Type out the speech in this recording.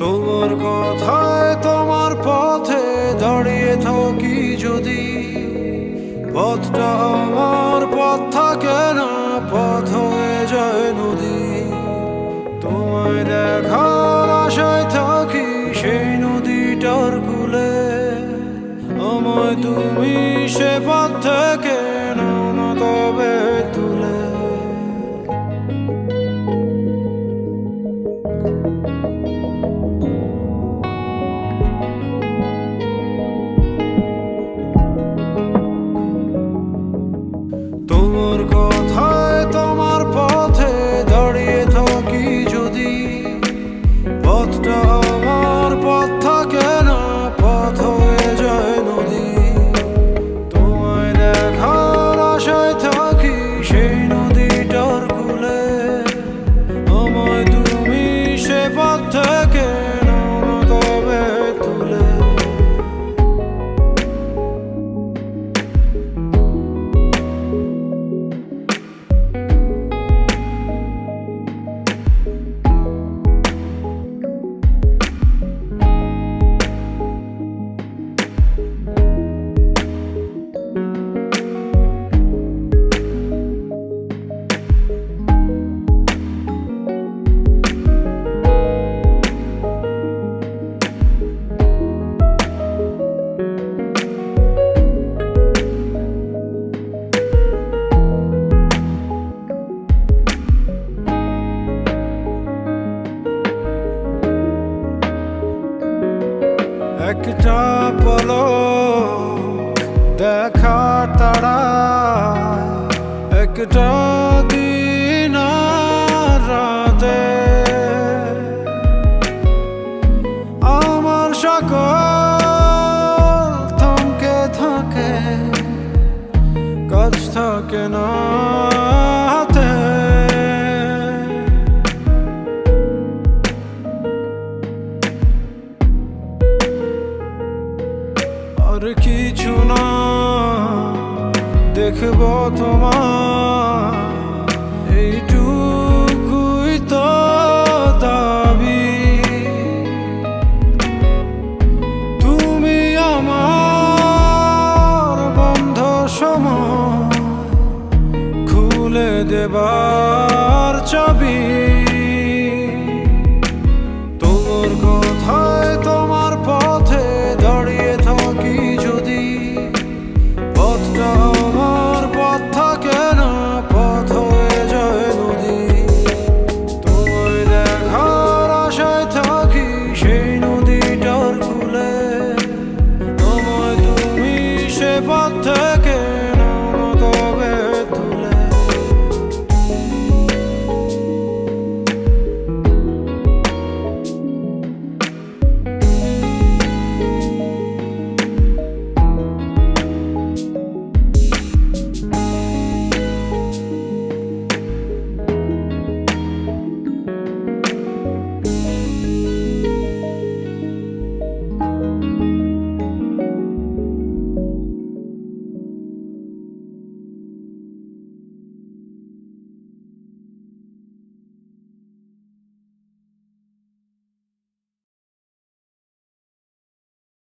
তোমার কথায় তোমার পথে দাঁড়িয়ে থাকি যদি, পথটা আমার পথ থাকে না, পথ হয়ে যায় নদী। তোমায় দেখার আশায় থাকি সেই নদীটার কূলে, আমায় তুমি সে পথ থেকে নাও না তবে তুলে। তোমার কথায় তোমার পথে দাঁড়িয়ে থাকি যদি, পথটা আমার পথ থাকে না, পথ হয়ে যায় নদী। তোমায় দেখার আশায় থাকি সেই নদীটার কূলে, আমায় তুমি সে পথ থেকে নাও না তবে তুলে। একটা পলক দেখার তাড়া, একটা দিন আর রাতে আমার সকল থমকে থাকে, কাজ থাকে না হাতে। আর কিছু না দেখব তোমার, এইটুকুই তো দাবি। তুমি আমার বন্ধ সময় খুলে দেবার চাবি।